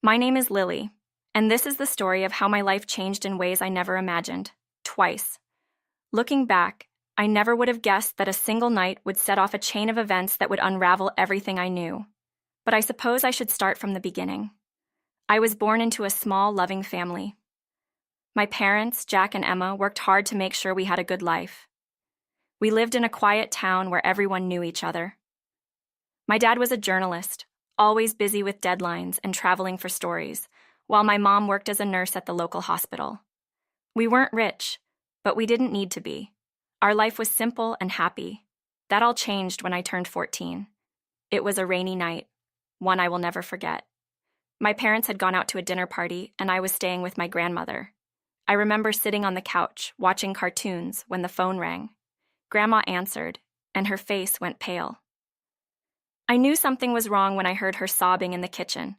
My name is Lily, and this is the story of how my life changed in ways I never imagined, twice. Looking back, I never would have guessed that a single night would set off a chain of events that would unravel everything I knew. But I suppose I should start from the beginning. I was born into a small, loving family. My parents, Jack and Emma, worked hard to make sure we had a good life. We lived in a quiet town where everyone knew each other. My dad was a journalist, always busy with deadlines and traveling for stories, while my mom worked as a nurse at the local hospital. We weren't rich, but we didn't need to be. Our life was simple and happy. That all changed when I turned 14. It was a rainy night, one I will never forget. My parents had gone out to a dinner party, and I was staying with my grandmother. I remember sitting on the couch, watching cartoons, when the phone rang. Grandma answered, and her face went pale. I knew something was wrong when I heard her sobbing in the kitchen.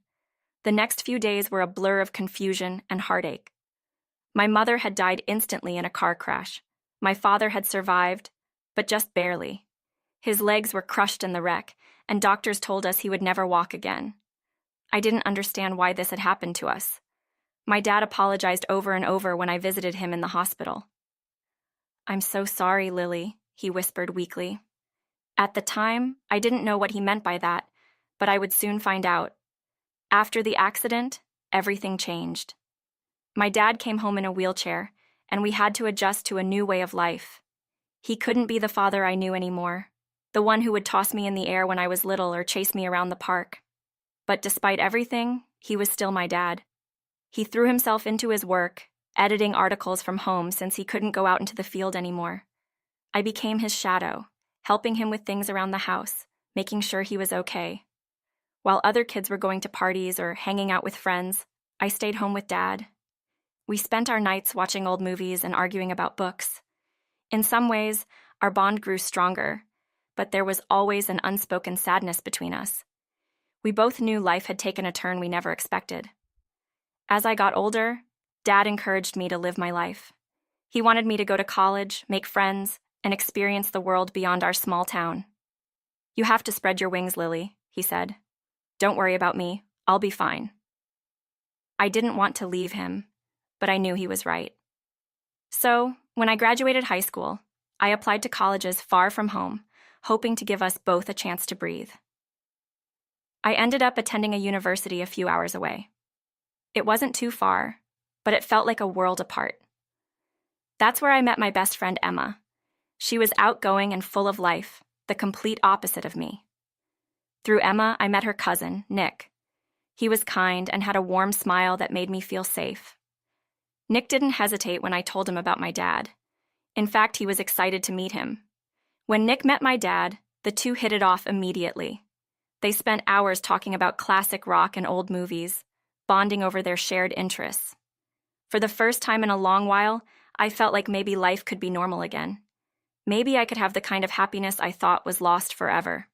The next few days were a blur of confusion and heartache. My mother had died instantly in a car crash. My father had survived, but just barely. His legs were crushed in the wreck, and doctors told us he would never walk again. I didn't understand why this had happened to us. My dad apologized over and over when I visited him in the hospital. "I'm so sorry, Lily," he whispered weakly. At the time, I didn't know what he meant by that, but I would soon find out. After the accident, everything changed. My dad came home in a wheelchair, and we had to adjust to a new way of life. He couldn't be the father I knew anymore, the one who would toss me in the air when I was little or chase me around the park. But despite everything, he was still my dad. He threw himself into his work, editing articles from home since he couldn't go out into the field anymore. I became his shadow, helping him with things around the house, making sure he was okay. While other kids were going to parties or hanging out with friends, I stayed home with Dad. We spent our nights watching old movies and arguing about books. In some ways, our bond grew stronger, but there was always an unspoken sadness between us. We both knew life had taken a turn we never expected. As I got older, Dad encouraged me to live my life. He wanted me to go to college, make friends, and experience the world beyond our small town. "You have to spread your wings, Lily," he said. "Don't worry about me. I'll be fine." I didn't want to leave him, but I knew he was right. So, when I graduated high school, I applied to colleges far from home, hoping to give us both a chance to breathe. I ended up attending a university a few hours away. It wasn't too far, but it felt like a world apart. That's where I met my best friend, Emma. She was outgoing and full of life, the complete opposite of me. Through Emma, I met her cousin, Nick. He was kind and had a warm smile that made me feel safe. Nick didn't hesitate when I told him about my dad. In fact, he was excited to meet him. When Nick met my dad, the two hit it off immediately. They spent hours talking about classic rock and old movies, bonding over their shared interests. For the first time in a long while, I felt like maybe life could be normal again. Maybe I could have the kind of happiness I thought was lost forever.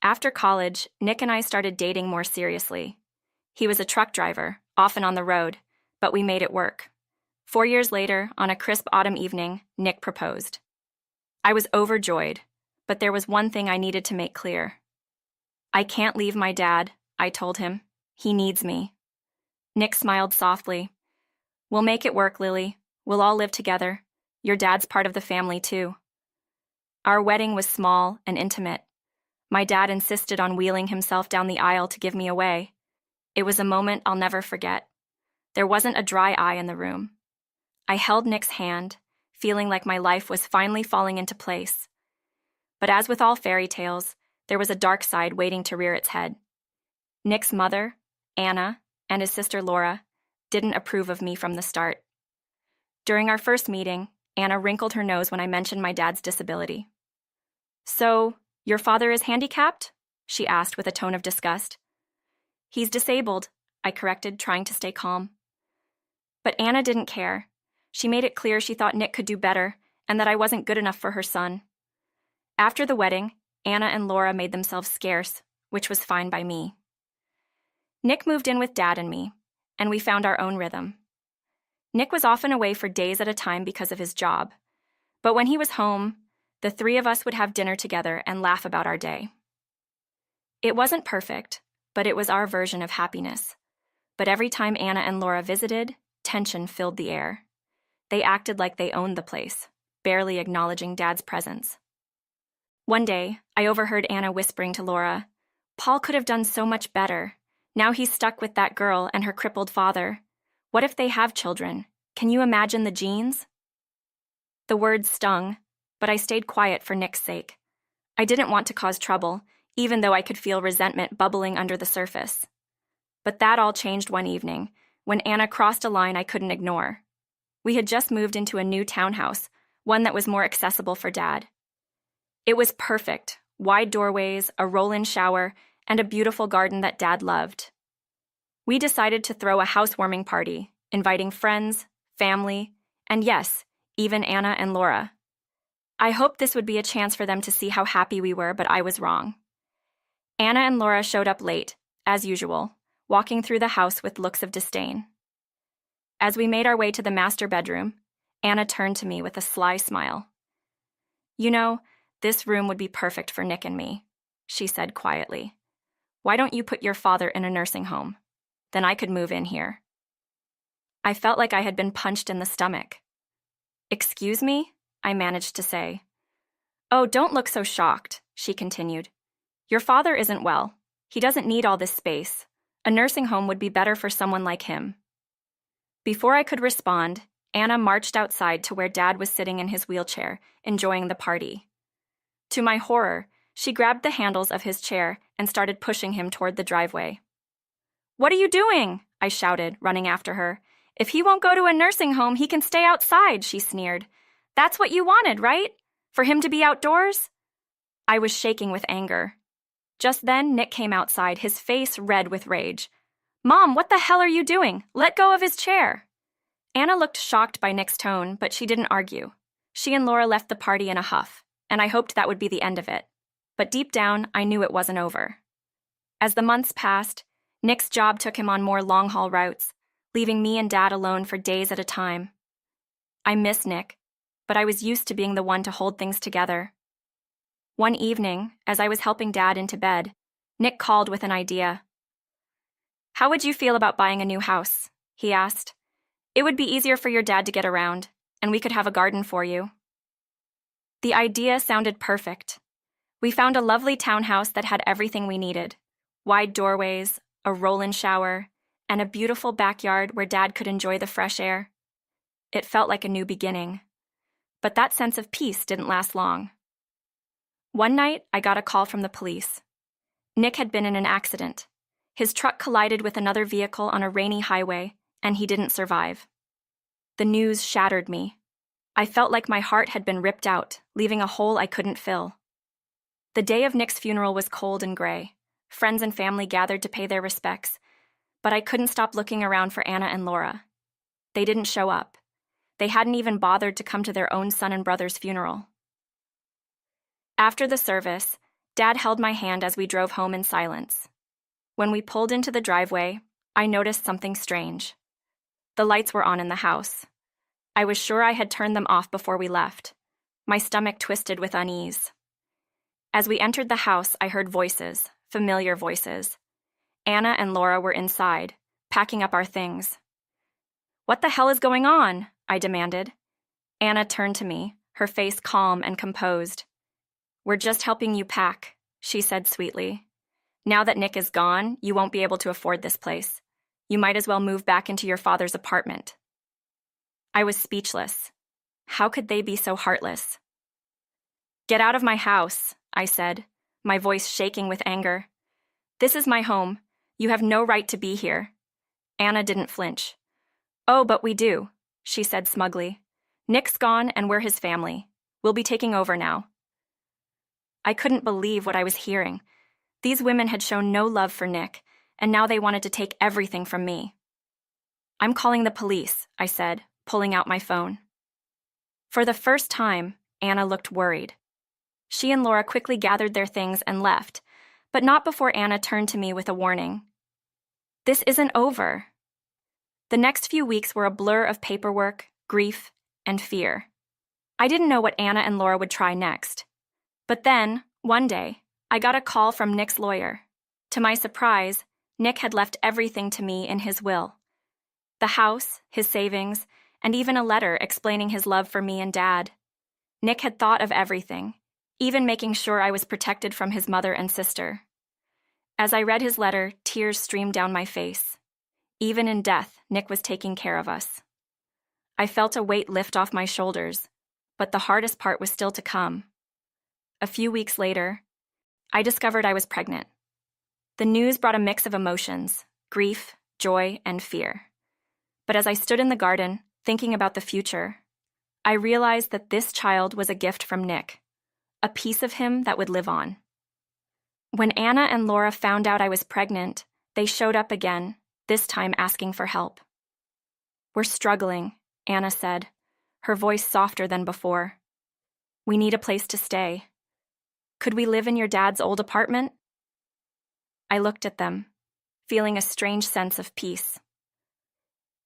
After college, Nick and I started dating more seriously. He was a truck driver, often on the road, but we made it work. 4 years later, on a crisp autumn evening, Nick proposed. I was overjoyed, but there was one thing I needed to make clear. "I can't leave my dad," I told him. "He needs me." Nick smiled softly. "We'll make it work, Lily. We'll all live together. Your dad's part of the family, too." Our wedding was small and intimate. My dad insisted on wheeling himself down the aisle to give me away. It was a moment I'll never forget. There wasn't a dry eye in the room. I held Nick's hand, feeling like my life was finally falling into place. But as with all fairy tales, there was a dark side waiting to rear its head. Nick's mother, Anna, and his sister Laura didn't approve of me from the start. During our first meeting, Anna wrinkled her nose when I mentioned my dad's disability. "So, your father is handicapped?" she asked with a tone of disgust. "He's disabled," I corrected, trying to stay calm. But Anna didn't care. She made it clear she thought Nick could do better and that I wasn't good enough for her son. After the wedding, Anna and Laura made themselves scarce, which was fine by me. Nick moved in with Dad and me, and we found our own rhythm. Nick was often away for days at a time because of his job, but when he was home, the three of us would have dinner together and laugh about our day. It wasn't perfect, but it was our version of happiness. But every time Anna and Laura visited, tension filled the air. They acted like they owned the place, barely acknowledging Dad's presence. One day, I overheard Anna whispering to Laura, "Paul could have done so much better. Now he's stuck with that girl and her crippled father. What if they have children? Can you imagine the genes?" The words stung, but I stayed quiet for Nick's sake. I didn't want to cause trouble, even though I could feel resentment bubbling under the surface. But that all changed one evening, when Anna crossed a line I couldn't ignore. We had just moved into a new townhouse, one that was more accessible for Dad. It was perfect, wide doorways, a roll-in shower, and a beautiful garden that Dad loved. We decided to throw a housewarming party, inviting friends, family, and yes, even Anna and Laura. I hoped this would be a chance for them to see how happy we were, but I was wrong. Anna and Laura showed up late, as usual, walking through the house with looks of disdain. As we made our way to the master bedroom, Anna turned to me with a sly smile. "You know, this room would be perfect for Nick and me," she said quietly. "Why don't you put your father in a nursing home? Then I could move in here." I felt like I had been punched in the stomach. "Excuse me?" I managed to say. "Oh, don't look so shocked," she continued. "Your father isn't well. He doesn't need all this space. A nursing home would be better for someone like him." Before I could respond, Anna marched outside to where Dad was sitting in his wheelchair, enjoying the party. To my horror, she grabbed the handles of his chair and started pushing him toward the driveway. "What are you doing?" I shouted, running after her. "If he won't go to a nursing home, he can stay outside," she sneered. "That's what you wanted, right? For him to be outdoors?" I was shaking with anger. Just then, Nick came outside, his face red with rage. "Mom, what the hell are you doing? Let go of his chair." Anna looked shocked by Nick's tone, but she didn't argue. She and Laura left the party in a huff, and I hoped that would be the end of it. But deep down, I knew it wasn't over. As the months passed, Nick's job took him on more long-haul routes, leaving me and Dad alone for days at a time. I miss Nick, but I was used to being the one to hold things together. One evening, as I was helping Dad into bed, Nick called with an idea. "How would you feel about buying a new house?" he asked. "It would be easier for your dad to get around, and we could have a garden for you." The idea sounded perfect. We found a lovely townhouse that had everything we needed: wide doorways, a roll-in shower, and a beautiful backyard where Dad could enjoy the fresh air. It felt like a new beginning. But that sense of peace didn't last long. One night, I got a call from the police. Nick had been in an accident. His truck collided with another vehicle on a rainy highway, and he didn't survive. The news shattered me. I felt like my heart had been ripped out, leaving a hole I couldn't fill. The day of Nick's funeral was cold and gray. Friends and family gathered to pay their respects, but I couldn't stop looking around for Anna and Laura. They didn't show up. They hadn't even bothered to come to their own son and brother's funeral. After the service, Dad held my hand as we drove home in silence. When we pulled into the driveway, I noticed something strange. The lights were on in the house. I was sure I had turned them off before we left. My stomach twisted with unease. As we entered the house, I heard voices, familiar voices. Anna and Laura were inside, packing up our things. "What the hell is going on?" I demanded. Anna turned to me, her face calm and composed. "We're just helping you pack," she said sweetly. "Now that Nick is gone, you won't be able to afford this place. You might as well move back into your father's apartment." I was speechless. How could they be so heartless? "Get out of my house," I said, my voice shaking with anger. "This is my home. You have no right to be here." Anna didn't flinch. "Oh, but we do," she said smugly. "Nick's gone and we're his family. We'll be taking over now." I couldn't believe what I was hearing. These women had shown no love for Nick, and now they wanted to take everything from me. "I'm calling the police," I said, pulling out my phone. For the first time, Anna looked worried. She and Laura quickly gathered their things and left, but not before Anna turned to me with a warning. "This isn't over." The next few weeks were a blur of paperwork, grief, and fear. I didn't know what Anna and Laura would try next. But then, one day, I got a call from Nick's lawyer. To my surprise, Nick had left everything to me in his will. The house, his savings, and even a letter explaining his love for me and Dad. Nick had thought of everything, even making sure I was protected from his mother and sister. As I read his letter, tears streamed down my face. Even in death, Nick was taking care of us. I felt a weight lift off my shoulders, but the hardest part was still to come. A few weeks later, I discovered I was pregnant. The news brought a mix of emotions, grief, joy, and fear. But as I stood in the garden, thinking about the future, I realized that this child was a gift from Nick, a piece of him that would live on. When Anna and Laura found out I was pregnant, they showed up again, this time asking for help. "We're struggling," Anna said, her voice softer than before. "We need a place to stay. Could we live in your dad's old apartment?" I looked at them, feeling a strange sense of peace.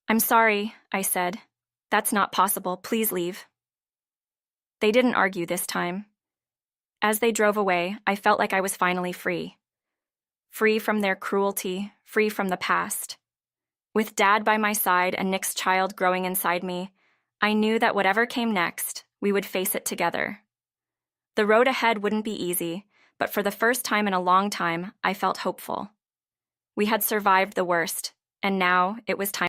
"I'm sorry," I said. "That's not possible. Please leave." They didn't argue this time. As they drove away, I felt like I was finally free. Free from their cruelty, free from the past. With Dad by my side and Nick's child growing inside me, I knew that whatever came next, we would face it together. The road ahead wouldn't be easy, but for the first time in a long time, I felt hopeful. We had survived the worst, and now it was time